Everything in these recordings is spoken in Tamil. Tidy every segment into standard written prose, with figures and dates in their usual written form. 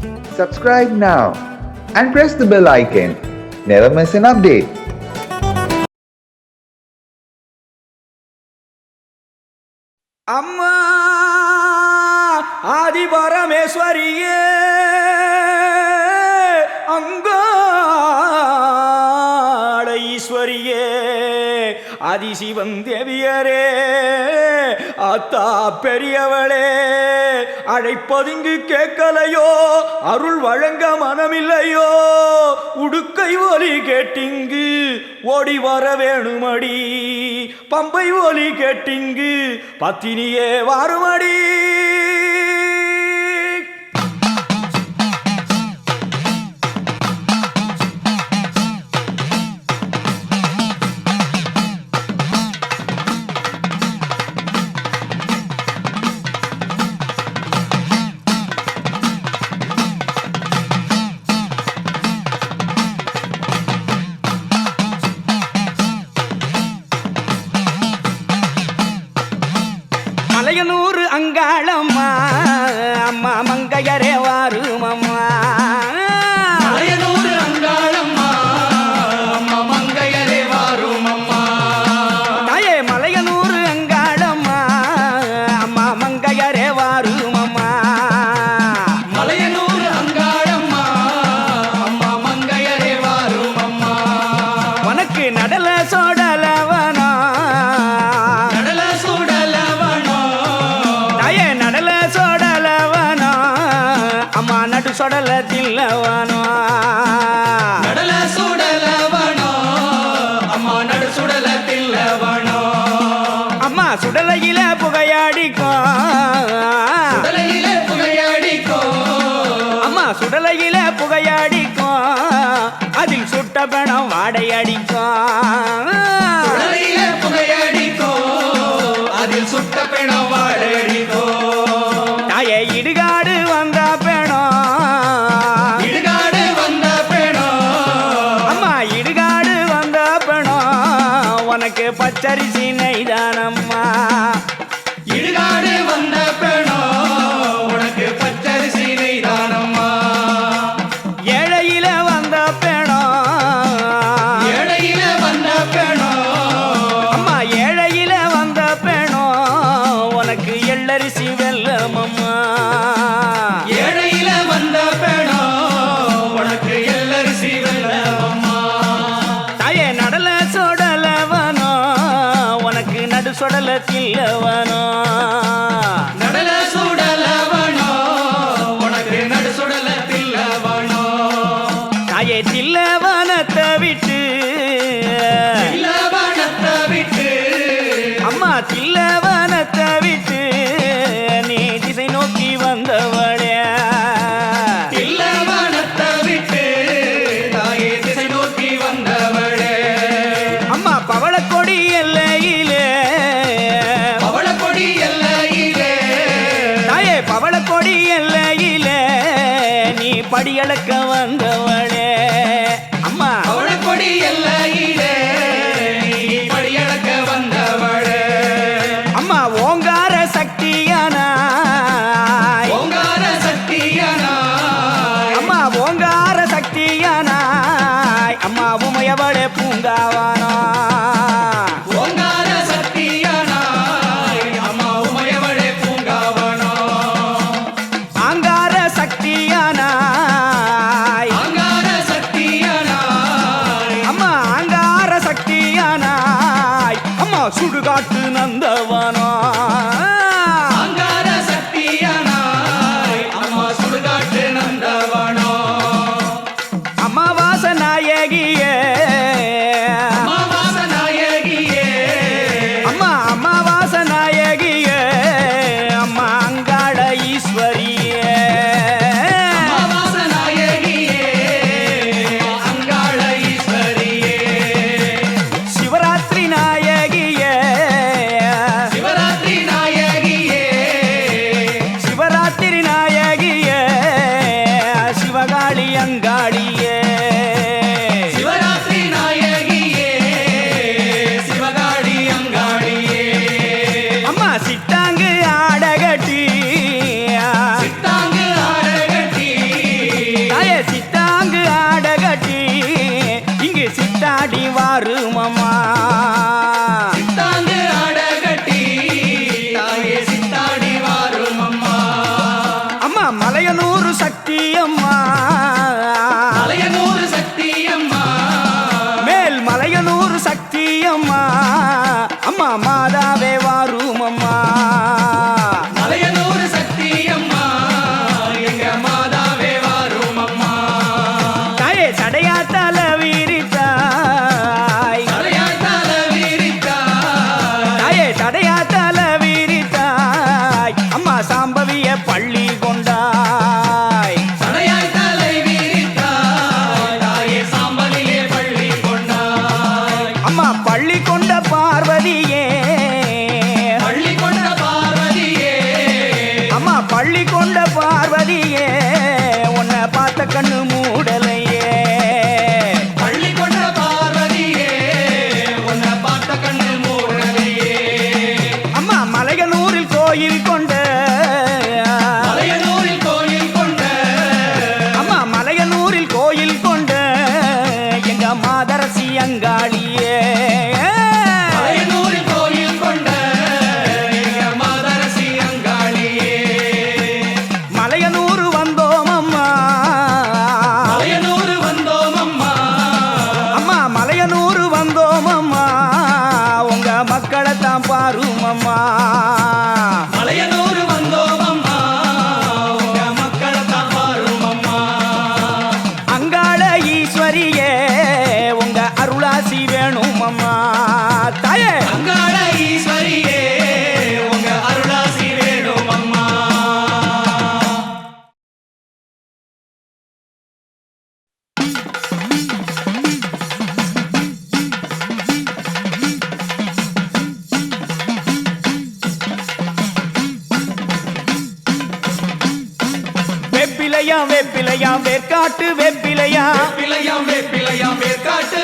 Subscribe now and press the bell icon. Never miss an update. அம்மா ஆதிபரமேஸ்வரியே அங்காள ஈஸ்வரியே ஆதிசிவன் தேவியரே ஆத்தா பெரியவளே அழைப்பதுங்கு கேட்கலையோ அருள் வழங்க மனமில்லையோ உடுக்கை ஒலி கேட்டிங்கு ஓடி வர வேணுமடி பம்பை ஒலி கேட்டிங்கு பத்தினியே வாருமடி மலையனூர் அங்காளம்மா அம்மா மங்கையரே வாரும் அம்மா மலையனூர் அங்காளம்மா அம்மா மங்கையரே வாரும் அம்மா தாயே மலையனூர் அங்காளம்மா அம்மா மங்கையரே வாரும் அம்மா மலையனூர் அங்காளம்மா அம்மா மங்கையரே வாரும் அம்மா உனக்கு நடல சோடலவனா கடல சுடலவனோ தாயே நடல சோடலவனா அம்மா நடு சொடல தில்லவனா கடல சுடலவனோ அம்மா நடு சுடல தில்லவனோ அம்மா சுடலையில புகையாடிக்கும் கடலையிலே புகையடிக்கோ அம்மா சுடலையில புகையாடிக்கும் அதில் சுட்ட பணம் வாடை அடிக்கும் கடலையிலே புகையடிக்கோ அதில் சுட்ட பிணம் வாழடிக்கோ தாயே இடுகாடு வந்த பணம் இடுகாடு வந்த பிணம் அம்மா இடுகாடு வந்த பணம் உனக்கு பச்சரிசி நெய்தானம்மா இடுகாடு வந்த பிணம் உனக்கு பச்சரிசி நெய்தானம்மா ஏழையில வந்த பணம் ஏழையில வந்த பிணம் அம்மா ஏழையில வந்த பணம் உனக்கு எள்ளரிசி வெல்லமம்மா ஏழையில வந்த பிணம் உனக்கு எல்லரிசி வெல்லமம்மா தாயே நடல சொடலவனோ உனக்கு நடு சொடல தில்லவனோ நடல சுடலவனோ உனக்கு நடு சுடல தில்லவனோ தாயே தில்லவனத்தை விட்டு தில்லவனத்தை விட்டு அம்மா தில்லவனத்தை விட்டு நீ திசை நோக்கி வந்தவளே தில்லவனத்தை விட்டு தாயே திசை நோக்கி வந்தவளே அம்மா பவளக்கொடி எல்லையிலே பவளக்கொடி எல்லையிலே தாயே பவளக்கொடி எல்லையிலே நீ படியளக்க வந்தவளே அம்மா பவளக்கொடி எல்லையிலே நீ படியளக்க வந்தவளே அம்மா ஓங்கார சக்தியானாய் ஓங்கார சக்தியனாய் அம்மா ஓங்கார சக்தியானாய் அம்மா உமையவளே பூங்காவானா ஓங்கார சக்தியனாய் அம்மா உமையவளே பூங்காவனோ ஆங்கார சக்தியானாய் அங்கார சக்தியனாய் அம்மா ஆங்கார சக்தியானாய் அம்மா சுடுகாட்டு நந்தவனா அங்கார சக்தியனாய் அம்மா சுடுகாட்டு நந்தவனோ அமாவாச நாயகியே அமாவாச நாயகியே அம்மா அமாவாச நாயகியே அம்மா அங்காள ஈஸ்வரியே அமாவாச நாயகியே அங்காள ஈஸ்வரியே சிவராத்திரி நாயகியே சிவராத்திரி அம்மா மலையனூர் சக்தி அம்மா மலையனூர் சக்தி அம்மா மேல் மலையனூர் சக்தி அம்மா அம்மா மாதாவே வாரும் அம்மா மலையனூர் சக்தி அம்மா எங்க மாதாவே வாரும் அம்மா தாயே சடையாத்தால வீரித்தாய் தலையாட்டால வீரித்தா தாயே சடையாத்தால வீரித்தாய் அம்மா சாம்பவிய பள்ளி கொண்டாய் தலையாய் தலை வீரித்தா தாயே சாம்பலிலே பள்ளி கொண்டாய் அம்மா பள்ளி கொண்ட பார்வதியே பள்ளி கொண்ட பார்வதியே அம்மா பள்ளி கொண்ட பார்வதியே உன்னை பார்த்த கண்ணு மூடலையே பள்ளி கொண்ட பார்வதியே உன்னை பார்த்த கண்ணு மூடலையே அம்மா மலையனூரில் கோயில் கொண்ட மலையனூரில் கோயில் கொண்ட அம்மா மலையனூரில் கோயில் கொண்ட எங்க மாதரசி அங்காளியே மலையனூரில் கோயில் கொண்ட எங்க மாதரசி அங்காளியே மலையனூர் வந்தோம் அம்மா மலையனூர் வந்தோம் அம்மா அம்மா மலையனூர் வந்தோம் அம்மா உங்க மக்களை தான் பாரும் அம்மா மலையனூர் வந்தோம் அம்மா உங்க மக்களை தான் பாரும் அம்மா அங்காள ஈஸ்வரியே உங்க அருளாசி வேணும் அம்மா தாயே அங்காள ஈஸ்வரியே உங்க அருளாசி வேணும் அம்மா வெப்பிலையாம் வெப்பிலையாம் வேர்க்காட்டு வெப்பிலையாம் வேப்பிலையாம் வேப்பிலையாம் வேர்க்காட்டு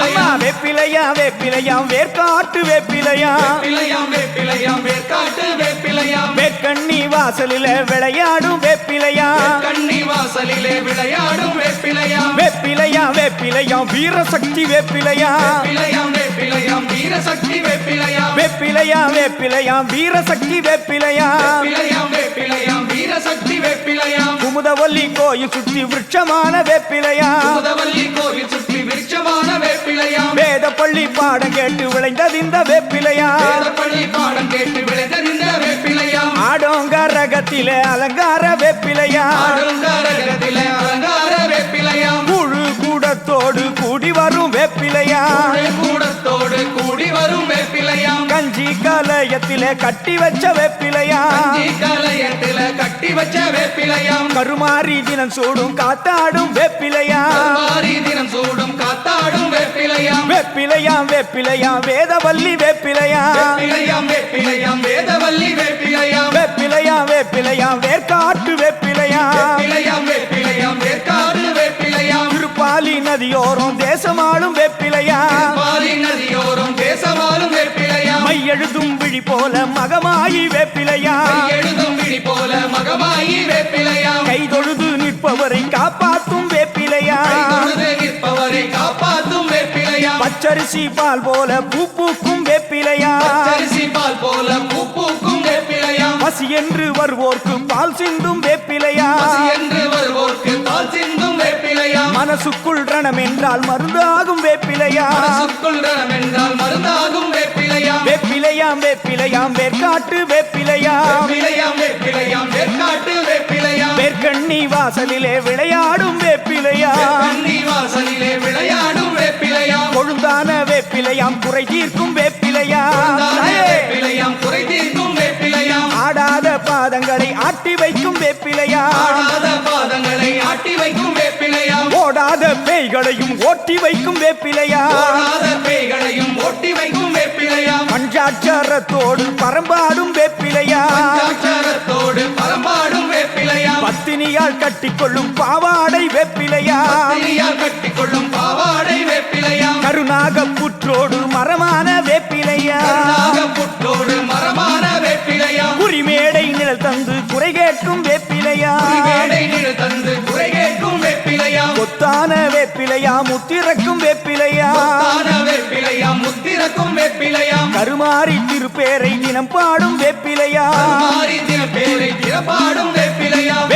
அம்மா வேப்பிலையாம் வெப்பிலையாம் வெப்பிலையாம் வேர்க்காட்டு வெப்பிலையாம் வேப்பிலையாம் வேப்பிலையாம் வேர்க்காட்டு வேப்பிலையாம் வேக்கண்ணி வாசலில விளையாடும் வெப்பிலையாம் கண்ணி வாசலிலே விளையாடும் வேப்பிலையாம் வெப்பிலையாம் வெப்பிலையாம் வீரசக்தி வெப்பிலையாம் வேப்பிலையாம் வேப்பிலையாம் வீரசக்தி வேப்பிலையாம் வெப்பிலையாம் வெப்பிலையாம் வீரசக்தி வெப்பிலையாம் வேப்பிலையாம் வேப்பிலையாம் வீரசக்தி வேப்பிலையாம் குமுதவல்லி கோயில் சுற்றி விருட்சமான வெப்பிலையாம் முதவல்லி கோயில் சுற்றி விருட்சமான வேப்பிலையாம் வேத பள்ளி பாடம் கேட்டு விளைந்தது இந்த வெப்பிலையாம் வேதப்பள்ளி பாடம் கேட்டு விளைந்த வேப்பிலையாம் ஆடோங்கரகத்திலே அலங்கார வெப்பிலையாம் ஆடுங்காரகத்திலே அலங்கார வேப்பிலையாம் முழு கூடத்தோடு கூடி வரும் வெப்பிலையாம் கூடத்தோடு கூடி வரும் வேப்பிலையாம் கஞ்சி கலயத்திலே கட்டி வச்ச வெப்பிலையாம் கஞ்சி கலயத்தில கட்டி வச்ச வேப்பிலையாம் கருமாரி தினம் சூடும் காத்தாடும் வெப்பிலையாம் மாறி தினம் சூடும் காத்தாடும் வேப்பிலையாம் வெப்பிலையாம் வெப்பிலையாம் வேதவல்லி வெப்பிலையாம் வேப்பிலையாம் வேப்பிலையாம் வேதவல்லி வேப்பிலையாம் வெப்பிலையாம் வெப்பிலையாம் வேர்க்காட்டு வெப்பிலையாம் வேப்பிலையாம் வேப்பிலையாம் வேற்காடு வேப்பிலையாம் திருப்பாலி நதியோரம் தேசமாளும் வெப்பிலையாம் பாலி நதியோரம் தேசமாலும் வேப்பிலையாம் மையெழுதும் விழி போல மகமாயி வெப்பிலையாம் எழுதும் விழி போல மகமாயி வேப்பிலையாம் கைதொழுது நிற்பவரை காப்பாத்தும் வெப்பிலையாம் கைதொழுது நிற்பவரை காப்பாத்தும் வேப்பிலையாம் பச்சரிசி பால் போல பூ பூக்கும் வெப்பிலையாம் பச்சரிசி பால் போல பூ பூக்கும் வேப்பிலையாம் பசி என்று வருவோர்க்கு பால் சிந்தும் வெப்பிலையாம் பசி என்று வருவோர்க்கு பால் சிந்தும் வேப்பிலையாம் மனசுக்குள் ரணம் என்றால் மருந்தாகும் வெப்பிலையாம் மனசுக்குள் ரணம் என்றால் மருந்தாகும் வேப்பிலையாம் வெப்பிலையாம் வெப்பிலையாம் வேர்க்காட்டு வெப்பிலையாம் வேப்பிலையாம் வேப்பிலையாம் வேற்காட்டு வேப்பிலையாம் வேர்க்கண்ணி வாசலிலே விளையாடும் வெப்பிலையாம் கண்ணி வாசலிலே விளையாடும் வேப்பிலையாம் கொழுந்தான வெப்பிலையாம் குறை தீர்க்கும் வெப்பிலையாம் தானே தாயே! வேப்பிலையாம் குறை தீர்க்கும் வேப்பிலையாம் ஆடாத பாதங்களை ஆட்டி வைக்கும் வெப்பிலையாம் ஆடாத பாதங்களை ஆட்டி வைக்கும் வேப்பிலையாம் ஓடாத பேய்களையும் ஓட்டி வைக்கும் வெப்பிலையாம் ஓடாத பேய்களையும் ஓட்டி வைக்கும் வேப்பிலையாம் பஞ்சாட்சரத்தோடு பரம்பாடும் வெப்பிலையாம் பஞ்சாட்சரத்தோடு பரம்பாடும் வேப்பிலையாம் பத்தினியால் கட்டிக்கொள்ளும் பாவாடை வெப்பிலையாம் திரியால் கட்டிக்கொள்ளும் பாவாடை வேப்பிலையாம் கருணாக புற்றோடு மரமான வெப்பிலையாம் புற்றோடு மரமான வேப்பிலையாம் குறிமேடை நிழல் தந்து குறை கேட்கும் வெப்பிலையாம் மேடை நிழல் தந்து குறை கேட்கும் வேப்பிலையாம் கொத்தான வெப்பிலையாம் முத்திறக்கும் வெப்பிலையாம் தான வேப்பிலையாம் முத்திரக்கும் வேப்பிலையாம் கருமாறி திருப்பேரை தினம் பாடும் வெப்பிலையாம் மாறி தின பேரை திறப்பாடும் வேப்பிலையாம்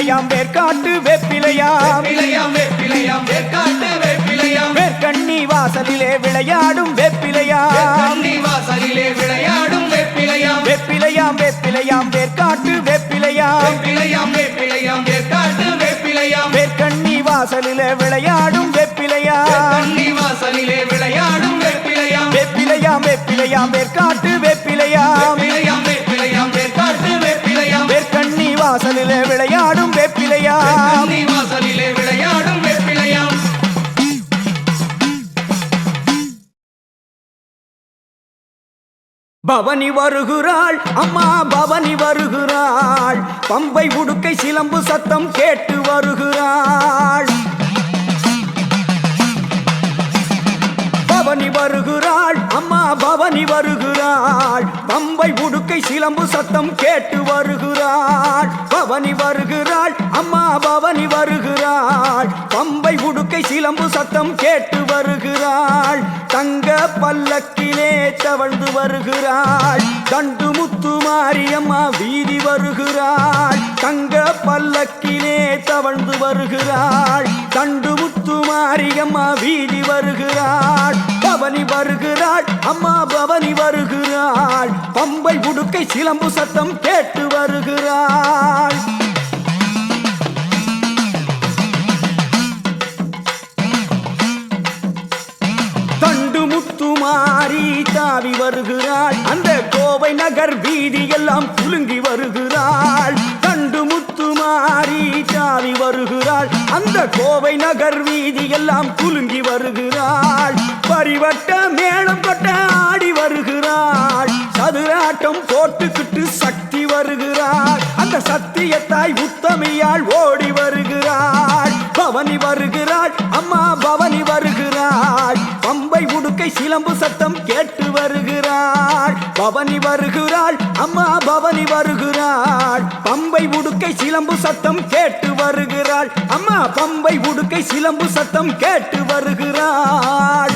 வேப்பிலையாம் வேர்க்காட்டு வேப்பிலையாம் வேப்பிலையாம் வேப்பிலையாம் வேர்க்காட்டு வேப்பிலையாம் வேர்க்கண்ணி வாசலிலே விளையாடும் வேப்பிலையாம் கண்ணி வாசலிலே விளையாடும் வேப்பிலையாம் வேப்பிலையாம் வேப்பிலையாம் வேர்க்காட்டு வேப்பிலையாம் வேப்பிலையாம் வேப்பிலையாம் வேர்க்காட்டு வேப்பிலையாம் வேர்க்கண்ணி வாசலிலே விளையாடும் வேப்பிலையாம் கண்ணி வாசலிலே விளையாடும் வேப்பிலையாம் வேப்பிலையாம் வேப்பிலையாம் வேர்க்காட்டு வேப்பிலையாம் வேப்பிலையாம் வேப்பிலையாம் வேர்க்காட்டு வேப்பிலையாம் வேர்க்கண்ணி வாசலிலே விளையாடும் வேப்பிலையாம் கண்ணி வாசலிலே விளையாடும் வேப்பிலையாம் பவனி வருகிறாள் அம்மா பவனி வருகிறாள் பம்பை உடுக்கை சிலம்பு சத்தம் கேட்டு வருகிறாள் பவனி வருகிறாள் அம்மா பவனி வருகிறாள் பம்பை உடுக்கை சிலம்பு சத்தம் கேட்டு வருகிறாள் பவனி வருகிறாள் அம்மா பவனி வருகிறாள் பம்பை உடுக்கை சிலம்பு சத்தம் கேட்டு வருகிறாள் தங்க பல்லக்கிலே தவழ்ந்து வருகிறாள் தண்டு முத்து மாரியம்மா வீதி வருகிறாள் தங்க பல்லக்கிலே தவழ்ந்து வருகிறாள் தண்டு முத்து மாரியம்மா வீதி வருகிறாள் பவனி வருகிறாள் அம்மா பவனி வருகிறாள் பம்பை உடுக்கை சிலம்பு சத்தம் கேட்டு வருகிறாள் தண்டு முத்து மாறி தாவி வருகிறாள் அந்த கோவை நகர் வீதி எல்லாம் குலுங்கி வருகிறாள் தண்டு முத்து மாறி தாவி வருகிறாள் அந்த கோவை நகர் வீதி எல்லாம் குலுங்கி வருகிறாள் பரிவட்ட மேளம் கொட்ட ஆடி வருகிறாள் சதுராட்டம் போட்டுக்கிட்டு சக்தி வருகிறாள் அந்த சத்தியத்தாய் உத்தமியாள் ஓடி வருகிறாள் பவனி வருகிறாள் அம்மா பவனி வருகிறாள் பம்பை உடுக்கை சிலம்பு சத்தம் கேட்டு வருகிறாள் பவனி வருகிறாள் அம்மா பவனி வருகிறாள் பம்பை உடுக்கை சிலம்பு சத்தம் கேட்டு வருகிறாள் அம்மா பம்பை உடுக்கை சிலம்பு சத்தம் கேட்டு வருகிறாள்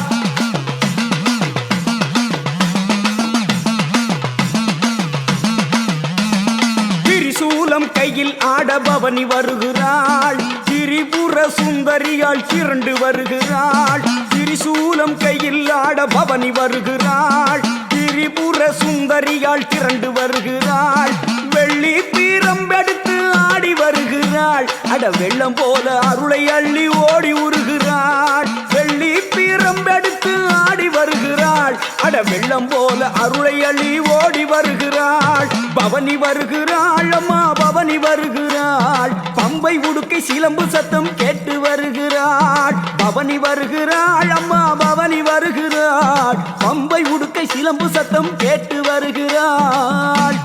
திரிசூலம் கையில் ஆட பவனி வருகிறாள் திரிபுர சுந்தரியாள் திரண்டு வருகிறாள் திரிசூலம் கையில் ஆட பவனி வருகிறாள் திரிபுர சுந்தரியாள் திரண்டு வருகிறாள் வெள்ளி பீரம்பெடுத்து ஆடி வருகிறாள் அட வெள்ளம் போல அருளை அள்ளி ஓடி உருகிறாள் வெள்ளி பீரம்பெடுத்து ஆடி வருகிறாள் அட வெள்ளம் போல அருளை அள்ளி ஓடி வருகிறாள் பவனி வருகிறாள் அம்மா பவனி வருகிறாள் பம்பை உடுக்கை சிலம்பு சத்தம் கேட்டு வருகிறாள் பவனி வருகிறாள் அம்மா பவனி வருகிறாள் பம்பை உடுக்கை சிலம்பு சத்தம் கேட்டு வருகிறாள்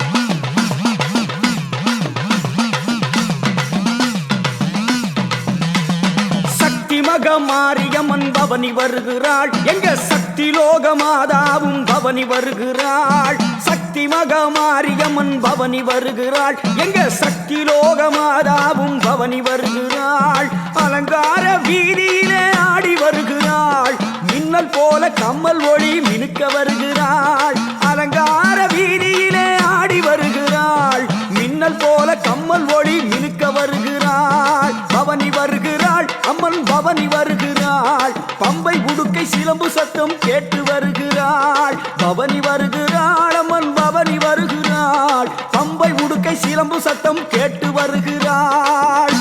மக மாரியம்மன் பவனி வருகிறாள் எங்க சக்தி லோக மாதாவும் பவனி வருகிறாள் சக்தி மக மாரியம்மன் பவனி வருகிறாள் எங்க சக்தி லோக மாதாவும் பவனி வருகிறாள் அலங்கார வீதியிலே ஆடி வருகிறாள் மின்னல் போல கம்மல் ஒளி மினுக்க வருகிறாள் அலங்கார வீதியிலே ஆடி வருகிறாள் மின்னல் போல கம்மல் ஒளி மினுக்க வருகிறாள் பவனி வருகிறாள் அம்மன் பவனி வருகிறாள் பம்பை உடுக்கை சிலம்பு சத்தம் கேட்டு வருகிறாள் பவனி வருகிறாள் அம்மன் பவனி வருகிறாள் பம்பை உடுக்கை சிலம்பு சத்தம் கேட்டு வருகிறாள்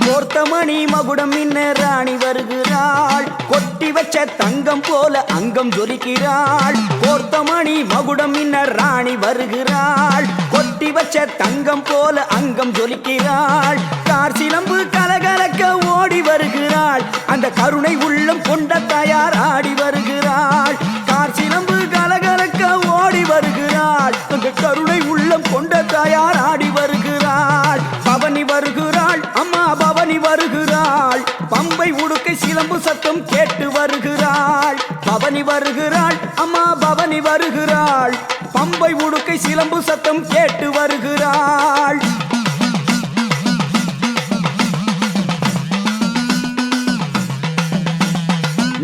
கோர்த்தமணி மகுடம் இன்ன ராணி வருகிறாள் கொட்டி வச்ச தங்கம் போல அங்கம் ஜொலிக்கிறாள் கோர்த்தமணி மகுடம் இன்ன ராணி வருகிறாள் கொட்டி வச்ச தங்கம் போல அங்கம் ஜொலிக்கிறாள் கார் சிலம்பு கலகலக்க ஓடி வருகிறாள் அந்த கருணை உள்ளம் கொண்ட தாயார் ஆடி வருகிறாள் கார் சிலம்பு கலகலக்க ஓடி வருகிறாள் அந்த கருணை உள்ளம் கொண்ட தாயார் ஆடி வருகிறாள் பவனி வருகிறாள் அம்மா பவனி வருகிறாள் பம்பை உடுக்கை சிலம்பு சத்தம் கேட்டு வருகிறாள் பவனி வருகிறாள் அம்மா பவனி வருகிறாள் பம்பை உடுக்கை சிலம்பு சத்தம் கேட்டு வருகிறாள்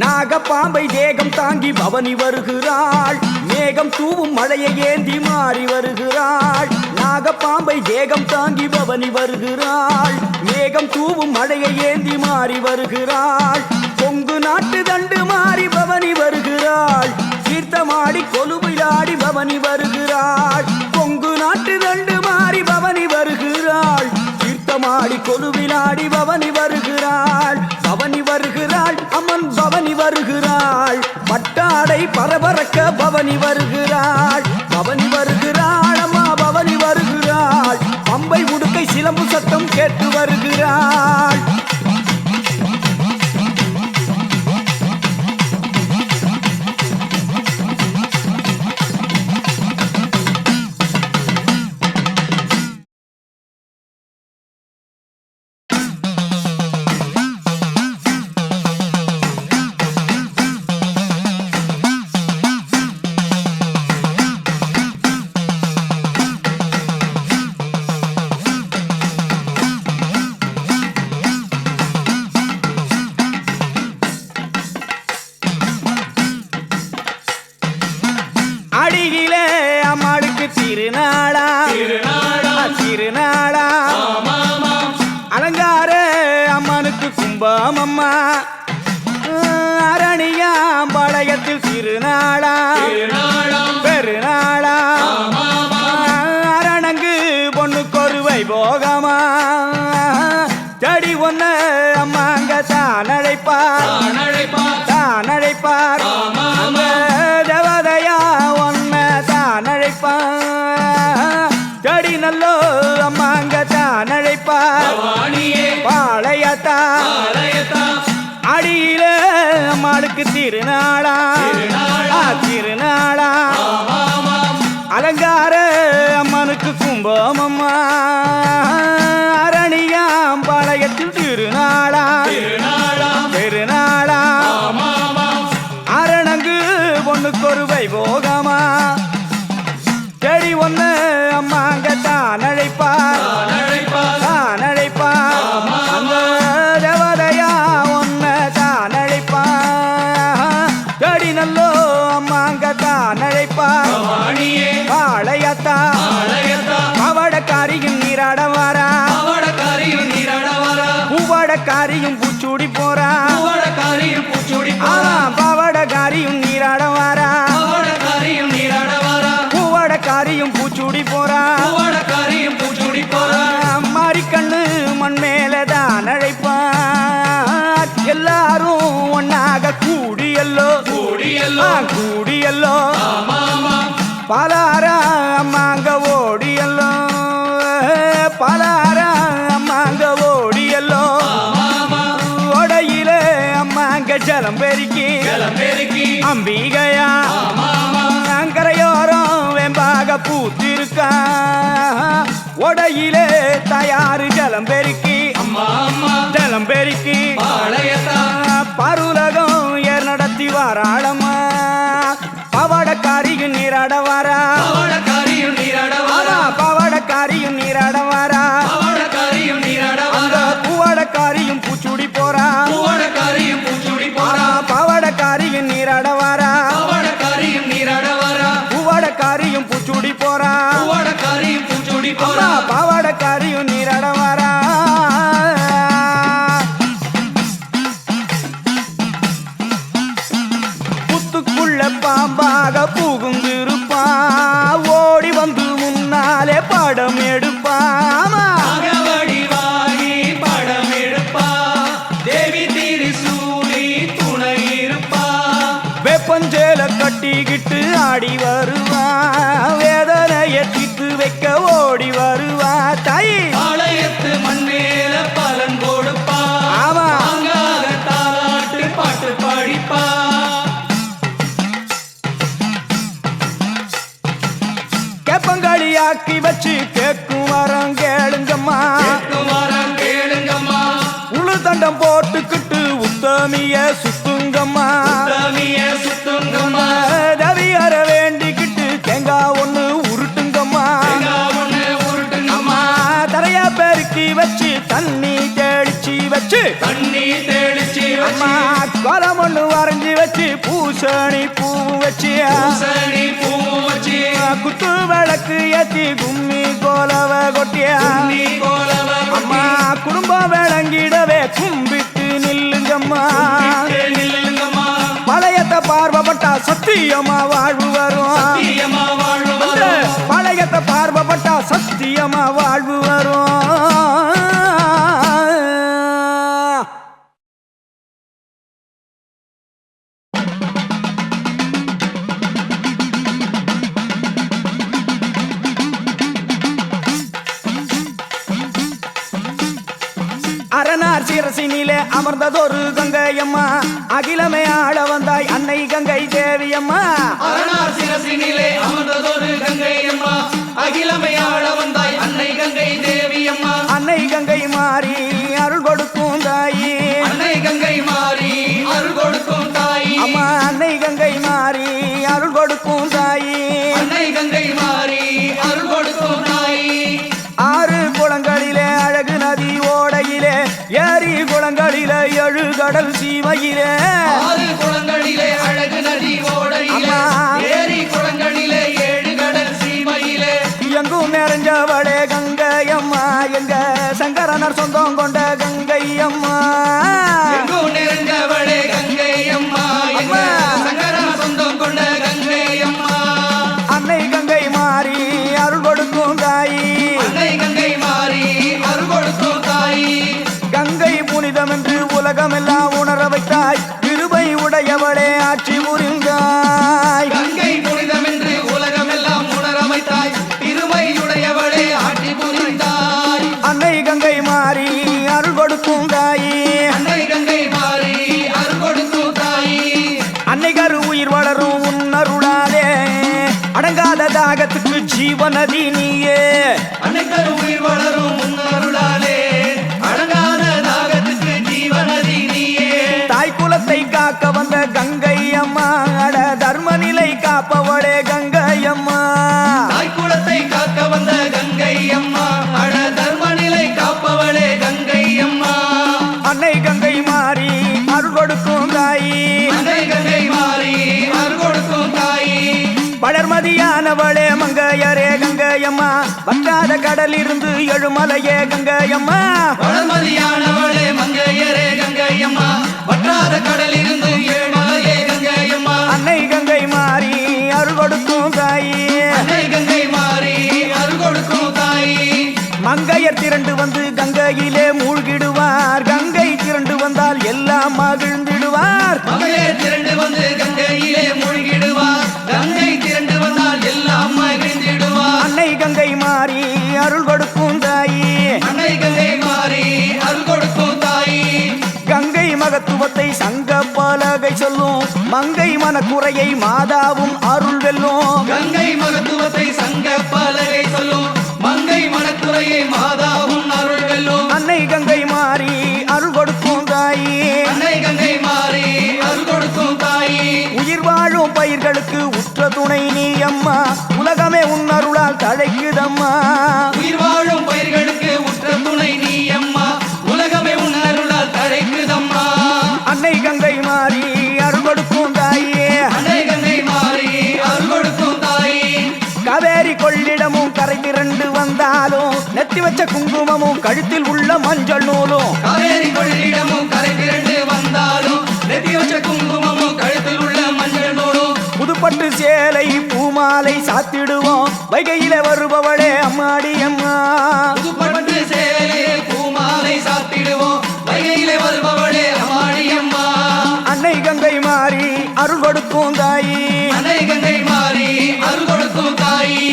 நாக பாம்பை தேகம் தாங்கி பவனி வருகிறாள் மேக மேகம் தூவும் மழையை ஏந்தி மாறி வருகிறாள் நாகப்பாம்பை தேகம் தாங்கி பவனி வருகிறாள் மேகம் தூவும் மழையை ஏந்தி மாறி வருகிறாள் கொங்கு நாட்டு தண்டு மாறி பவனி வருகிறாள் தீர்த்தமாடி கொலுவிலாடி பவனி வருகிறாள் கொங்கு நாட்டு தண்டு மாறி பவனி வருகிறாள் தீர்த்தமாடி கொலுவிலாடி பவனி வருகிறாள் அம்மன் பவனி வருகிறாள் பட்டாடை பரபரக்க பவனி வருகிறாள் அம்மா பவனி வருகிறாள் பம்பை உடுக்கை சிலம்பு சத்தம் கேட்டு வருகிறாள் அடியிலே அம்மாளுக்கு திருநாளா அலங்கார அம்மனுக்கு கும்பம் அம்மா அரணியாம்பாளையத்தில் திருநாளா பெருநாளா அரணங்கு பொண்ணுக்கொரு வைபோகமா தடி ஒன்ன அம்மாங்க தான் அழைப்பார் அந்த தேவதையா ஒன்ன தான் அழைப்பார் தடி நல்லோ அம்மாங்க தான் அழைப்பார் பாளையத்தா அடியில அம்மாளுக்கு திருநாளா அலங்கார அம்மனுக்கு கும்பம் அம்மா அரணியாம்பாளையத்தில் திருநாளா பெருநாளா அரணங்கு பொண்ணுக்கொரு வைபோகமா செடி ஒண்ணு அம்மாங்க தான் அழைப்பார் அந்த தேவதையா ஒன்ன தான் அழைப்பார் செடி நல்லோ அம்மாங்க தான் அழைப்பார் பாளையத்தா அவடக்காரியும் நீராட வாரா பூவாடக்காரியும் பூச்சூடி போறா பாவடக்காரியும் நீராட வாரா பூவாடக்காரியும் பூச்சூடி போறா மாரிக்கண்ணு மண் மேலதான் அழைப்பார் எல்லாரும் ஒன்னாக கூடியல்லோ பலாரா அம்மாங்க ஓடியல்லோ ஓடையிலே அம்மாங்க ஜலம் பெருக்கி அம்பிகையா கரையோரம் வெம்பாக பூத்திருக்கா ஓடையிலே தயாரு ஜலம் பெருக்கி பருலகம் ஏர் நடத்தி வாராளம்மா பவடக்காரியும் நீராட வாரா பவடக்காரியும் நீராட வாரா அந்த பூவடக்காரியும் பூச்சூடி போறா பவடக்காரியும் நீராட வாரா பூவடக்காரியும் பூச்சூடி போறா பவடக்காரியும் நீராட வாரா புத்துக்குள்ள பாம்பாக புகுந்திருப்பா ஓடி வந்து முன்னாலே படம் எடுப்பாமா வெப்பஞ்சேல கட்டிக்கிட்டு ஆடி வருவா வேதனையை தீர்த்து வைக்க ஓடி வருவா தாய் மண்மேல பலன் கொடுப்பா ஆமா தாலாட்டு பாட்டு படிப்பா கேப்பங்காளியாக்கி வச்சு கேட்கும் வரம் கேளுங்கம்மா உளு தண்டம் போட்டுக்கிட்டு உத்தமிய சுத்துங்கம்மா தவியற வேண்டிக்கிட்டு தேங்காய் ஒண்ணு உருட்டுங்கம்மா தரையா பெருக்கி வச்சு தண்ணி தெளிச்சு அம்மா கோலம் ஒண்ணு வரைஞ்சி வச்சு பூசணி பூ வச்சு குத்து விளக்கு ஏத்தி கும்மி கோலவ கொட்டியா நீ கோலவ அம்மா குடும்பம் விளங்கிடவே கும்பிட்டு நில்லுங்கம்மா நில்லுங்கம்மா பழையத்தை பார்வப்பட்டா சத்தியமா வாழ்வு வரும் சத்தியமா வாழ்வு வரும். பழையத்தை பார்வப்பட்டா சத்தியமா வாழ்வு வரும் அரணார் சிரசினிலே அமர்ந்ததொரு கங்கையம்மா அகிலமே ஆள வந்தாய் அன்னை கங்கை தேவியம்மா அரணார் சிரசினிலே அமர்ந்ததொரு கங்கையம்மா அகிலமையாள வந்தாய் அன்னை கங்கை தேவியம்மா அன்னை கங்கை மாறி அருள் கொடுக்கும் தாயி அன்னை கங்கை மாறி அருள் கொடுக்கும் தாயி அம்மா அன்னை கங்கை மாறி அருள் கொடுக்கும் தாயி அன்னை கங்கை மாறி அருள் கொடுக்கும் தாயி ஆறு குளங்களிலே அழகு நதி ஓடையிலே ஏரி குளங்களிலே எழு கடல் சீமையிலே ஆறு குளங்களிலே அழகு நதி ஓடையிலே அம்மா. ஏரி குளங்களிலே ஏழு கடல் சீமையிலே எங்கும் நிறைஞ்சவளே கங்கையம்மா எங்க சங்கரனர் சொந்தம் கொண்ட கங்கையம்மா எங்கும் நிறைந்தவளே கங்கை அம்மா எங்க அம்மா. சங்கரா சொந்தம் கொண்ட கங்கை அம்மா அன்னை கங்கை மாறி அருள் கொடுக்கும் தாயி அன்னை கங்கை மாறி அருள் கொடுக்கும் தாயி கங்கை புனிதம் என்று உலகமெல்லாம் உணர வைத்தாய் கிருபை உடையவளே ஆட்சி புரிந்தாய் கங்கை புனிதம் என்று உலகமெல்லாம் உணர வைத்தாய் திருமையுடையவளே ஆட்சி புரிந்தாய் அன்னை கங்கை மாறி அருள் கொடுக்கும் தாயி அன்னை கங்கை மாறி அருள் கொடுக்கும் தாயி அன்னை கரு உயிர் வளரும் உன்னருளாலே அடங்காத தாகத்துக்கு ஜீவநதி நீயே அன்னை கரு உயிர் வளரும் முன்னருளாலே அடங்காத தாகத்துக்கு ஜீவநதி நீயே தாய் குலத்தை காக்க வந்த கங்கை அம்மா அட தர்ம நிலை காப்பவளே கங்கை அம்மா தாய்க்குளத்தை காக்க வந்த கங்கை அம்மா அட தர்மநிலை காப்பவளே கங்கை அம்மா அன்னை கங்கை மாறி அருள் கொடுக்கும் தாயி அன்னை கங்கை மாறி அருள் கொடுக்கும் தாயி வளர்மதியானவளே மங்கையரே கங்கையம்மா வற்றாத கடலிருந்து எழுமலையே கங்கையம்மா வளர்மதியானவளே மங்கையரே கங்கை அம்மா வற்றாத கடலிருந்து ஏழ்மலையே கங்கை அம்மா அன்னை கங்கை மாறி அருள் கொடுக்கும் தாயி அன்னை கங்கை மாறி அருள் கொடுக்கும் தாயி மங்கையர் திரண்டு வந்து கங்கையிலே மூழ்கிடுவார் கங்கை திரண்டு வந்தால் எல்லாம் மகிழ்ந்திடுவார் மகளே திரண்டு வந்து கங்கையிலே மூழ்கிடுவார் கங்கை திரண்டு வந்தால் எல்லாம் மகிழ்ந்திடுவார் அன்னை கங்கை மாறி அருள் கொடுக்கும் தாயி அன்னை கங்கை மாறி அருள் கொடுக்கும் தாயி கங்கை மகத்துவத்தை சங்க பலகை சொல்லும் மங்கை மனக்குறையை மாதாவும் அருள் வெல்லும் கங்கை மகத்துவத்தை சங்க பலகை சொல்லும் மங்கை மனத்துறையை மாதாவும் அருள் வெல்லும் அன்னை கங்கை மாறி அருள் கொடுக்கும் தாயி அன்னை கங்கை மாறி அருள் கொடுக்கும் தாயி உயிர் வாழும் பயிர்களுக்கு உற்ற துணை நீ அம்மா உலகமே உன் அருளால் தழைக்குதம்மா உயிர் வாழும் பயிர்களுக்கு உற்ற துணை நீ அம்மா உலகமே உன் அருளால் தழைக்குதம்மா அன்னை கங்கை மாறி அருள் கொடுக்கும் தாயே அன்னை கங்கை மாறி அருள் கொடுக்கும் தாயி காவேரி கொள்ளிடமும் கரை திரண்டு வந்தாலும் நெத்தி வச்ச குங்குமமும் கழுத்தில் உள்ள மஞ்சள் நூலும் காவேரி கொள்ளிடமும் கரை திரண்டு வந்தாலும் நெத்தி வச்ச குங்குமமும் கழுத்தில் உள்ள மஞ்சள் நூலும் புதுப்பட்டு சேலை பூமாலை சாத்திடுவோம் வைகையில வருபவளே அம்மாடி அம்மா புதுப்பட்டு சேலை பூமாலை சாத்திடுவோம் வைகையிலே வருபவளே அம்மாடி அம்மா அன்னை கங்கை மாறி அருள் கொடுக்கும் தாயி அன்னை கங்கை மாறி அருள் கொடுக்கும் தாயி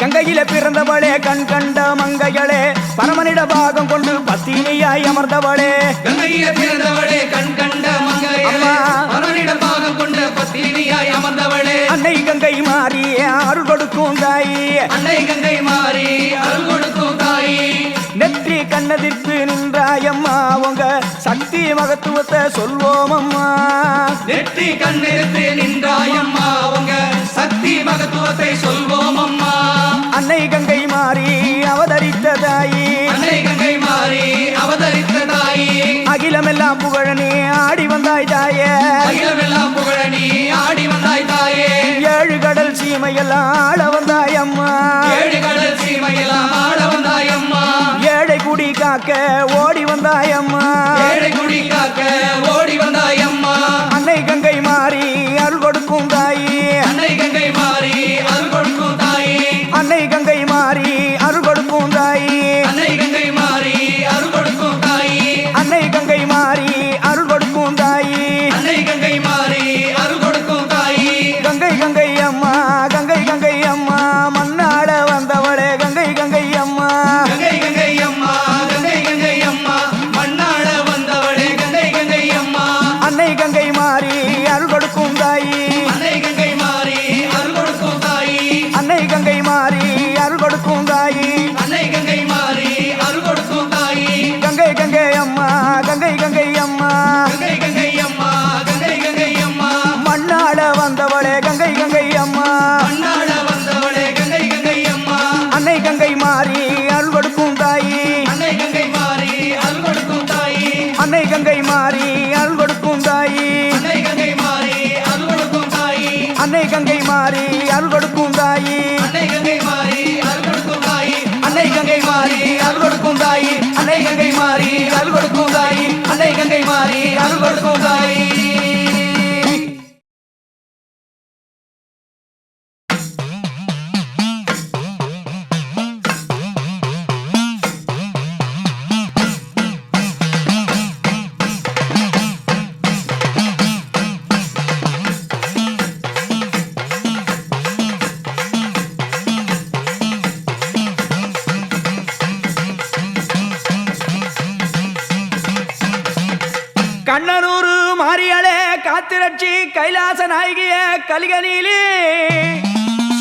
கங்கையில பிறந்தவளே கண் கண்ட மங்கைகளே பரமனிட பாகம் கொண்டு பத்தினியாய் அமர்ந்தவளே கங்கையிலே பிறந்தவளே கண் கண்ட மங்கையளே அம்மா. பரமனிட பாகம் கொண்ட பத்தினியாய் அமர்ந்தவளே அன்னை கங்கை மாறி அருள் கொடுக்கும் தாயி அன்னை கங்கை மாறி அருள் கொடுக்கும் தாயி நெற்றி கண்ணதிர்த்து நின்றாயம்மா உங்க சக்தி மகத்துவத்தை சொல்வோம் அம்மா நெற்றி கண்ணெடுத்து நின்றாயம்மா உங்க சக்தி மகத்துவத்தை சொல்வோம் அம்மா அன்னை கங்கை மாறி அவதரித்த தாயி அன்னை கங்கை மாறி அவதரித்த தாயி அகிலமெல்லாம் புகழ நீ ஆடி வந்தாய் தாயே அகிலமெல்லாம் புகழ நீ ஆடி வந்தாய் தாயே ஏழு கடல் சீமையெல்லாம் ஆள வந்தாய் வந்தாயம்மா ஏழு கடல் சீமையெல்லாம் ஆட வந்தாயம்மா ஏழை குடி காக்க ஓடி வந்தாயம்மா ஏழை குடி காக்க ஓடி வந்தாயம்மா அன்னை கங்கை மாறி அருள் கொடுக்கும் தாயி அன்னை கங்கை மாறி அருள் கொடுக்கும் தாயி அன்னை கங்கை மாறி அருள் கொடுக்கும் தாயி அன்னை கங்கை மாறி அருள் கொடுக்கும் தாயி அன்னை கங்கை மாறி அருள் கொடுக்கும் தாயி அன்னை கங்கை மாறி அருள் கொடுக்கும் தாயி கங்கை கங்கை அம்மா கங்கை கங்கை அம்மா மண்ணாட வந்தவளே கங்கை கங்கை அம்மா கங்கை கங்கை அம்மா கங்கை கங்கை அம்மா மண்ணாட வந்தவளே கங்கை கங்கை அம்மா அன்னை கங்கை மாறி அருள் கொடுக்கும் தாயி அன்னை கங்கை மாறி அருள் கொடுக்கும் தாயி அன்னை கங்கை மாறி அருள் கொடுக்கும் தாயி அன்னை கங்கை மாறி அருள் கொடுக்கும் தாயி கங்கை கங்கை அம்மா கங்கை கங்கை அம்மா கங்கை கங்கை அம்மா கங்கை கங்கை அம்மா மண்ணாட வந்தவளே கங்கை கங்கை அம்மா மண்ணாட வந்தவளே கங்கை கங்கை அம்மா அன்னை கங்கை மாறி அருள் கொடுக்கும் தாயி அன்னை கங்கை மாறி அருள் கொடுக்கும் தாயி அன்னை கங்கை மாறி அருள் கொடுக்கும் தாயி அன்னை கங்கை மாறி அருள் கொடுக்கும் தாயி அன்னை கங்கை மாறி அருள் கொடுக்கும் தாயி அன்னை கங்கை மாறி அருள் கொடுக்கும் தாயி அன்னை கங்கை மாறி அருள் கொடுக்கும் தாயி அன்னை கங்கை மாறி அருள் கொடுக்கும் தாயி அன்னை கங்கை மாறி அருள் கொடுக்கும் தாயி கண்ணனூரு மாரியாளே காத்திரட்சி கைலாச நாயகிய கலிகனிலே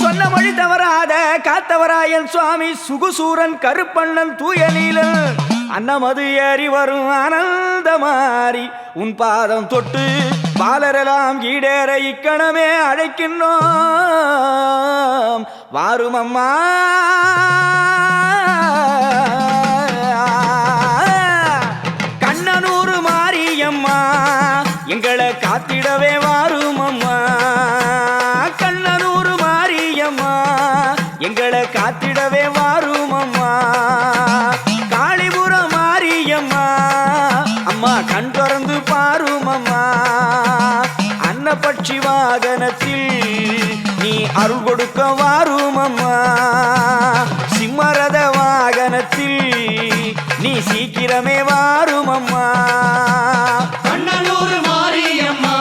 சொன்ன மொழி தவறாத காத்தவராயன் சுவாமி சுகுசூரன் கருப்பண்ணன் தூயலீலன் அன்னமது ஏறி வரும் ஆனந்த மாறி உன் பாதம் தொட்டு பாலரெல்லாம் ஈடேற இக்கணமே அழைக்கின்றோம் வாரும் அம்மா கண்ணனூரு மாரியம்மா எங்களை காத்திடவே வாரும் அம்மா கண்ணனூரு மாரியம்மா எங்களை காத்திடவே வாரும் அம்மா காளிபுரம் மாரியம்மா அம்மா கண் திறந்து பாரும் அம்மா அன்னபட்சி வாகனத்தில் நீ அருள் கொடுக்க வாரும் அம்மா சிம்மரத வாகனத்தில் நீ சீக்கிரமே வாரும் அம்மா கண்ணனூர் மாரியம்மா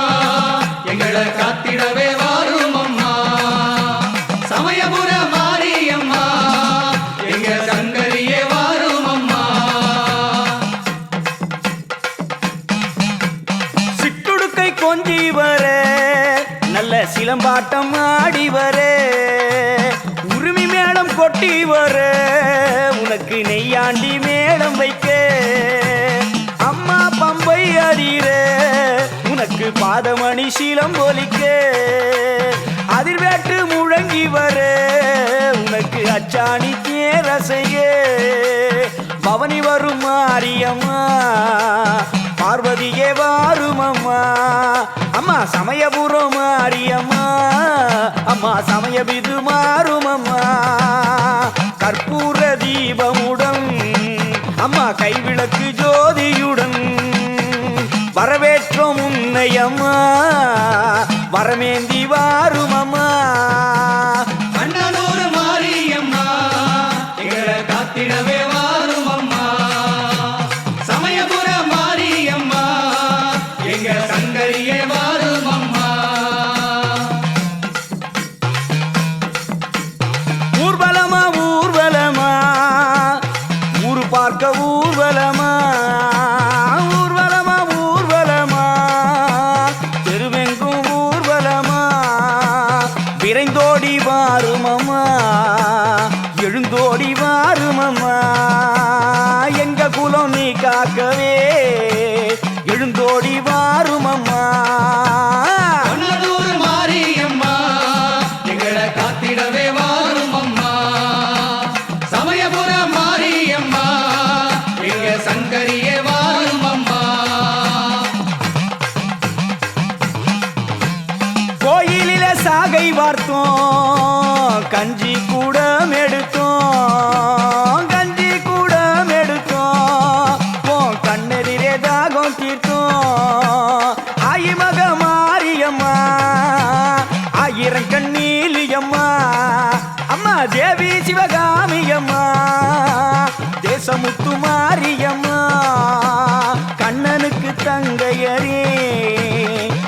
எங்களை காத்திடவே வாரும் அம்மா சமயபுர மாரியம்மா எங்க சங்கரியே வாரும் அம்மா சிட்டுடுக்கை கொஞ்சி வர நல்ல சிலம்பாட்டம் ஆடி வர உரிமை மேளம் கொட்டி வர உனக்கு நெய்யாண்டி மேளம் வைக்க அம்மா பம்பை அறிற உனக்கு பாதமணி சீலம் ஒலிக்க அதிர்வேற்று முழங்கி வர உனக்கு அச்சாணி தேரசைய பவனி வரும் மாரியம்மா பார்வதியே வாரும் அம்மா அம்மா சமயபுரம் மாரியம்மா அம்மா சமயபிது மாறும் அம்மா கற்பூர தீபமுடன் அம்மா கைவிளக்கு ஜோதியுடன் வரவேற்றோம் உன்னை அம்மா வரமேந்தி வாரும் அம்மா கண்ணனூர் மாரியம்மா எங்களை காத்திடவே வாரும் அம்மா சமயபுர மாரியம்மா எங்க சங்கரியே வாரும் அம்மா ஊர்வலமா ஊர்வலமா ஊரு பார்க்க ஊர்வலமா ஊர்வலமா ஊர்வலமா தெருவெங்கும் ஊர்வலமா விரைந்தோடி வாருமம்மா எழுந்தோடி வாருமம்மா எங்க குலம் நீ காக்கவே எழுந்தோடி வாருமம்மா கண்ணனூர் மாரியம்மா எங்களை காத்திடவே வாரும் அம்மா சமயபுர மாரியம்மா எங்க சங்கரியே வாரும் அம்மா கோயிலில சாகை வார்த்தோம் கஞ்சி அம்மா தேவி சிவகாமி அம்மா தேசமுத்து மாரியம்மா கண்ணனுக்கு தங்கையரே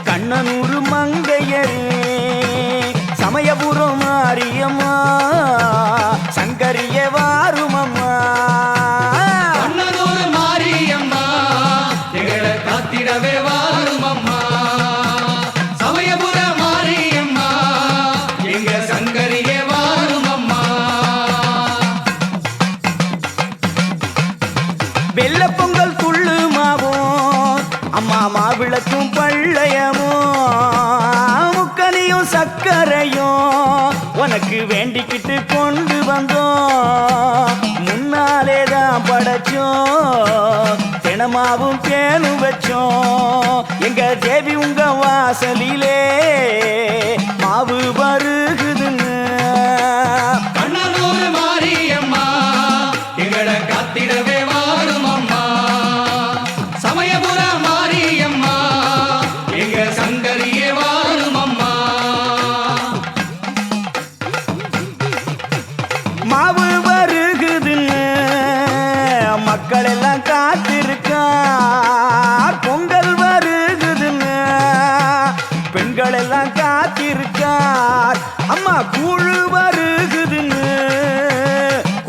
கண்ணனூர் மங்கையரே சமயபுரம் மாரியம்மா சங்கரிய வாருமம்மா கண்ணனூர் மாரியம்மா எங்களை காத்திடவே வாருமம்மா சமயபுர மாரியம்மா எங்க சங்கரியே வாருமம்மா வெள்ள பொங்கல் துள்ளு மாவும் அம்மா மாவிளக்கும் பள்ளையமும் முக்கனியும் சக்கரையும் உனக்கு வேண்டிக்கிட்டு கொண்டு வந்தோம் முன்னாலே தான் படைச்சோம் தினமாவும் தேனு வச்சோம் எங்க தேவி உங்க வாசலிலே மாவு வருகுதுங்க கண்ணனூர் மாரியம்மா எங்களை காத்திடவே வாருமம்மா சமயபுர மாரியம்மா எங்க சங்கரியே வாருமம்மா மாவு வருகுதுன்னு மக்கள் எல்லாம் காத்திருக்கார் பொங்கல் வருகுதுன்னு பெண்கள் எல்லாம் காத்திருக்கார் அம்மா கூழு வருகுதுன்னு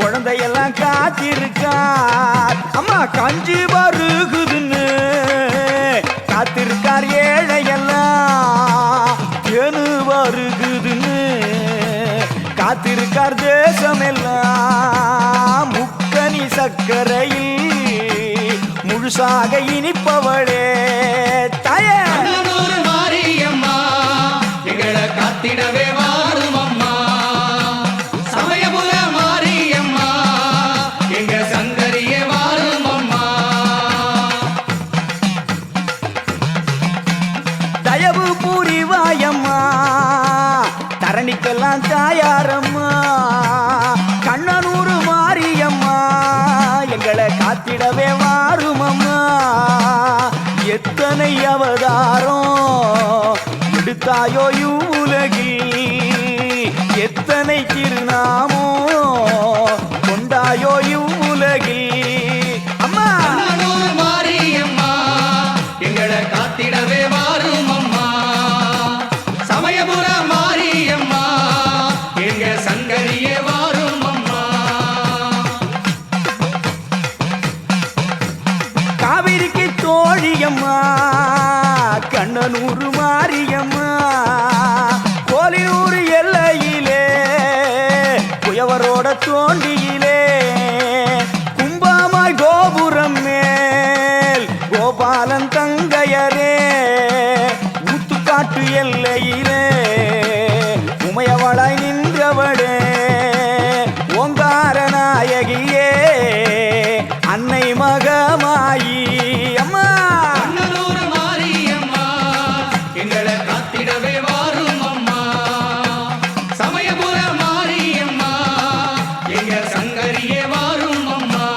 குழந்தையெல்லாம் காத்திருக்கார் அம்மா கஞ்சி வருகுதுன்னு காத்திருக்கார் ஏழையெல்லாம் தேனு வருகுதுன்னு காத்திருக்கார் தேசமெல்லாம் முக்கனி சக்கரையில் முழுசாக இனிப்பவளே தாயே கண்ணனூர் மாரியம்மா எங்களை காத்திடவே வாருமம்மா சமயபுர மாரியம்மா எங்க சங்கரியே வாருமம்மா தயவு புரிவாயம்மா தரணிக்கெல்லாம் தாயாரம்மா கண்ணனூர் மாரியம்மா எங்களை காத்திடவே வாருமம்மா எத்தனை அவதாரம் எடுத்தாயோ இவ்வுலகில் எத்தனை திருநாமோ கொண்டாயோ இவ்வுலகில் அம்மா கண்ணனூர் மாரியம்மா எங்களை காத்திடவே வாருமம்மா சமயபுர மாரியம்மா எங்க சங்கரியே வாருமம்மா காவிரிக்கு தோழியம்மா கண்ணனூர் மாரியம்மா கோலியூர் எல்லையிலே குயவரோட தோண்டியிலே கும்பாமாய் கோபுரம் மேல் கோபாலன் தங்கையரே ஊத்துக்காட்டு எல்லையிலே உமையவளாய் நின்றவளே ஓங்கார நாயகியே அன்னை மகமாயி அம்மா கண்ணனூர் மாரியம்மா எங்களை காத்திடவே வாருமம்மா சமயபுர மாரியம்மா எங்க சங்கரியே வாருமம்மா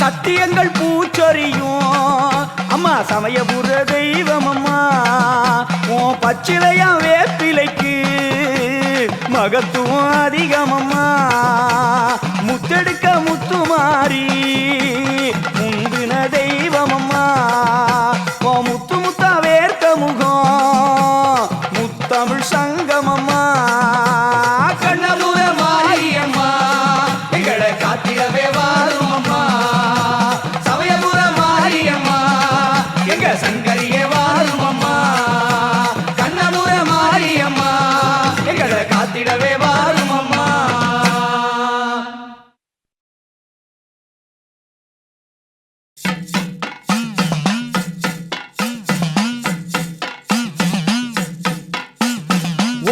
சத்தியங்கள் பூச்சொரியும் அம்மா சமயபுர தெய்வம் அம்மா உன் பச்சிலையா வேப்பிலைக்கு மகத்துவம் அதிகமம்மா முத்தெடுக்க முத்துமாரி முந்தின தெய்வமம்மா ஓ முத்து முத்தா வேர்க்க முகம் முத்தமிழ் சங்கமம்மா கண்ணபுர மாரியம்மா எங்களை காத்திடவே வாருமம்மா சமயபுர மாரியம்மா எங்க சங்கரியே வாருமம்மா கண்ணபுர மாரியம்மா எங்களை காத்திடவே வாருமம்மா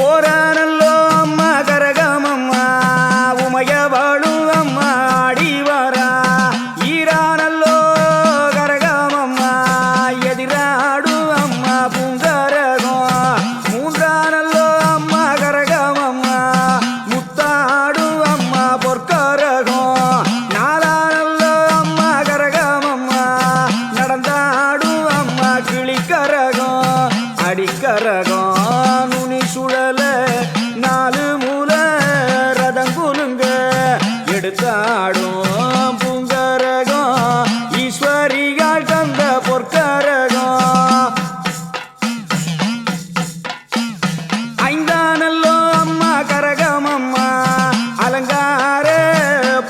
ஓரானல்லோ அம்மா கரகமம்மா உமையவளு அம்மா ஆடி வரா ஈரானல்லோ கரகமம்மா எதிராடு அம்மா பூங்கரகம் மூன்றானல்லோ அம்மா கரகமம்மா முத்தாடு அம்மா பொற்கரகம் நாலானல்லோ அம்மா கரகமம்மா நடந்தாடு அம்மா கிளிக்கரகம் அடிக்கரகம் சுழல நாலு மூல ரதங்குலுங்க எடுத்தாடும் பூங்கரகம் ஈஸ்வரியால் தந்த பொற்கரகம் ஐந்தானல்லோ அம்மா கரகம் அம்மா அலங்கார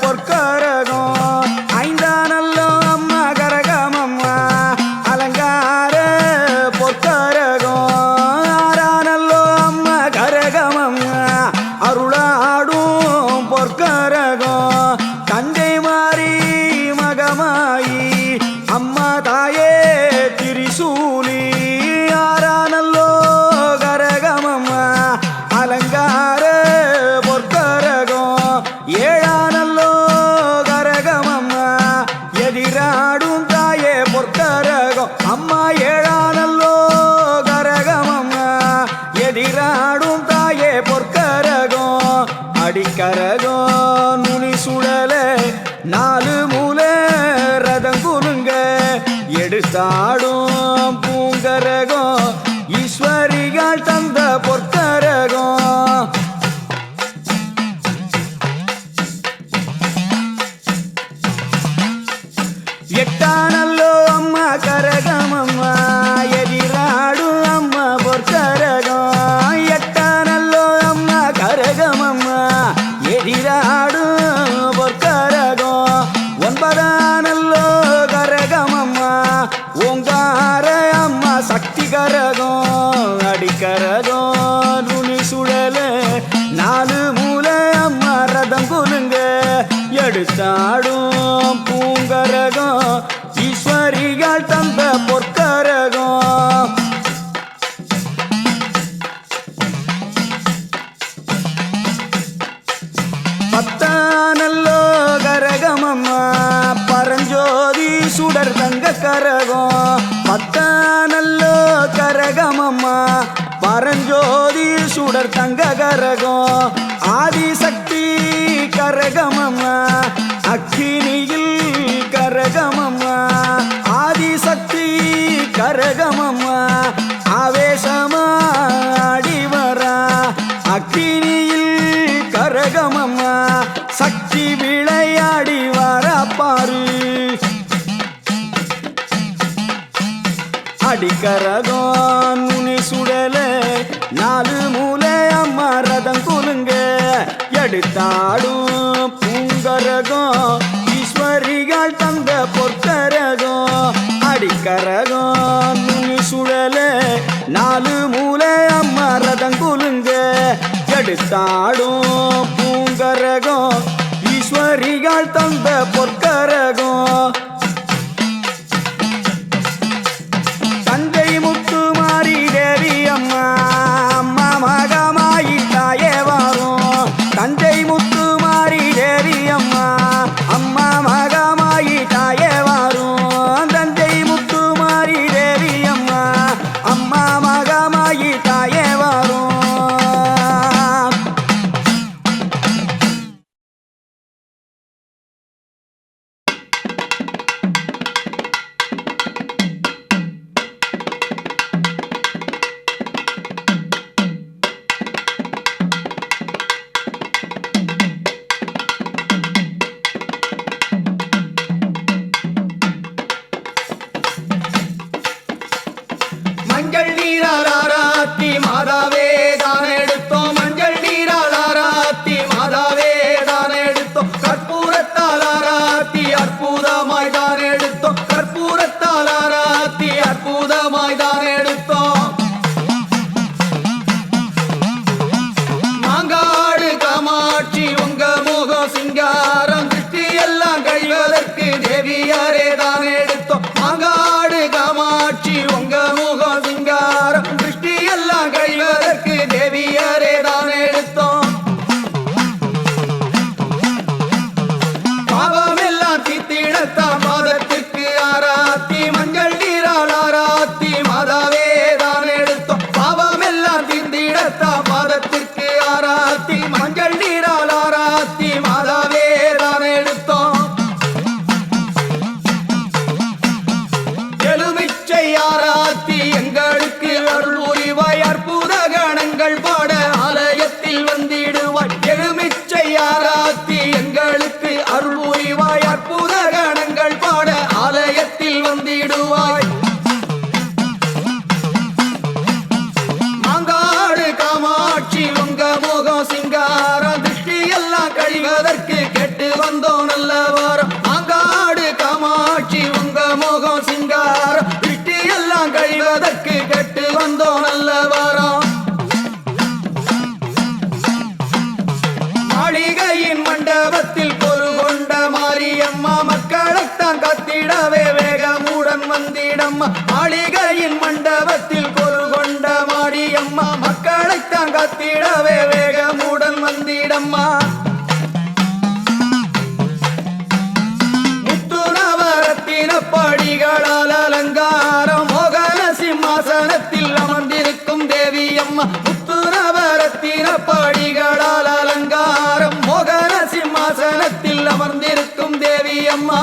பொற்கரகம் ஐந்தானல்லோ அம்மா கரகம் அம்மா அலங்கார பொற்கரகம் ஆறானல்லோ அம்மா கரகம் அம்மா அருளாடும் பொற்கரகம் தந்தை மாறி மகமாயி அம்மா தாயே திரிசூலி ஆறானல்லோ கரகமம்மா அலங்கார பொற்கரகம் ஏழானல்லோ கரகமம்மா எதிராடும் தாயே பொற்கரகம் அம்மா ஏழானல்லோ கரகமம்மா எதிராடும் தாயே பொற்கரகம் அடிக்கரகம் நுனி சுழல நாலு மூல ரதங்குலுங்க எடுத்தாடும் பூங்கரகம் ஈஸ்வரியால் தந்த பொற்கரகம் எட்டானல்லோ அம்மா கரகம் அம்மா எதிராடும் அம்மா பொற்கரகம் எட்டானல்லோ அம்மா கரகம் அம்மா எதிராடும் பொற்கரகம் ஒன்பதானல்லோ கரகம் அம்மா ஓங்கார அம்மா சக்தி கரகம் அடிக்கரகம் நுனி சுழல நாலு மூல அம்மா ரதம் குலுங்க எடுத்தாடும் பூங்கரகம் ஈஸ்வரியால் தந்த பொற்கரகம் பத்தானல்லோ கரகமம்மா பரஞ்சோதி சுடர் தங்க கரகம் பத்தானல்லோ கரகமம்மா பரஞ்சோதி சுடர் தங்க கரகம் ஆதிசக்தி கரகமம்மா அக்கினியில் கரகமம்மா ஆதிசக்தி கரகமம்மா ஆவேசமாடி வரா அக்கினியில் கரகமம்மா சக்தி விளையாடி வர பாரு அடிக்கரகம் நுனி சுடல நாலு மூல அம்மா ரதம் குலுங்க எடுத்தாடும் பூங்கரகம் ஈஸ்வரியால் தந்த பொற்கரகம் அடிக்கரகம் நுனி சுழல நாலு மூல அம்மா ரதம் குலுங்க எடுத்தாடும் பூங்கரகம் ஈஸ்வரியால் தந்த பொற்கரகம் தந்தை முத்து மாறி தேவி அம்மா அம்மா மகமாயி தாயே வாரும் தந்தை முத்து மாறி தேவி அம்மா அம்மா மகமாயி தாயே வாரும் தந்தை முத்து மாறி தேவி அம்மா அம்மா மகமாயி தாயே வாரும் மாரியம்மா மாளிகையின் மண்டபத்தில் கொரு கொண்ட மாரியம்மா மக்களைத்தான் காத்திடவே வேகமுடன் வந்திடம்மா முத்து நவரத்தின படிகளால் அலங்காரம் மோகன சிம்மாசனத்தில் அமர்ந்திருக்கும் தேவி அம்மா முத்து நவரத்தின படிகளால் அலங்காரம் மோகன சிம்மாசனத்தில் அமர்ந்திருக்கும் தேவி அம்மா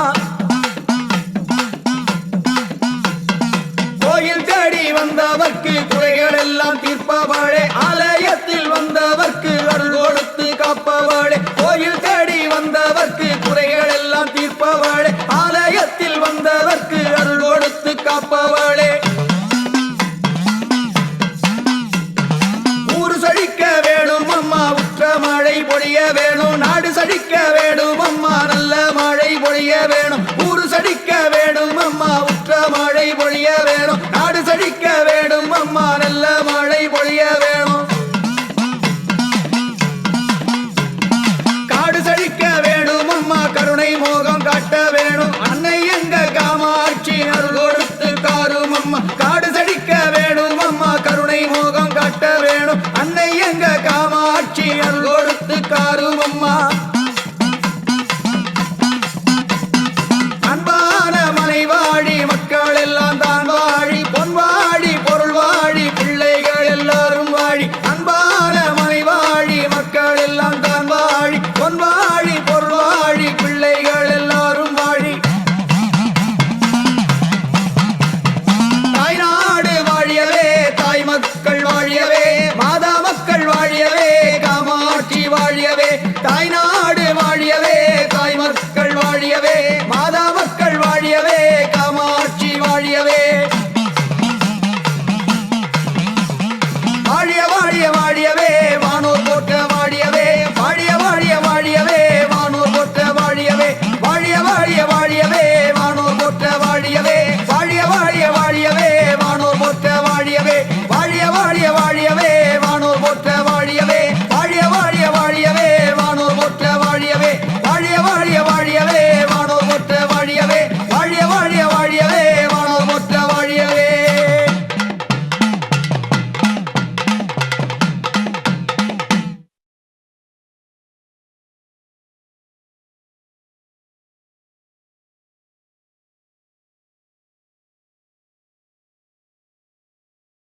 கோயில் தேடி வந்தவர்க்கு குறைகள் எல்லாம் தீர்ப்பவளே ஆலயத்தில் வந்தவர்க்கு அருள் கொடுத்து காப்பவளே கோயில் தேடி வந்தவர்க்கு குறைகள் எல்லாம் தீர்ப்பவளே ஆலயத்தில் வந்தவர்க்கு அருள் கொடுத்து காப்பவளே ஊரு செழிக்க வேணும் அம்மா உற்ற மழை பொழிய வேணும் நாடு செழிக்க வேணும் அம்மா நல்ல மழை பொழிய வேணும் ஊரு செழிக்க வேணும் அம்மா உற்ற மழை பொழிய வேணும் நாடு செழிக்க வேணும் அம்மா நல்ல மழை பொழிய வேணும் காடு செழிக்க வேணும் அம்மா கருணை மோகம் காட்ட வேணும் அன்னை எங்க காமாட்சி அருள் கொடுத்து காரும் அம்மா காடு செழிக்க வேணும் அம்மா கருணை மோகம் காட்ட வேணும்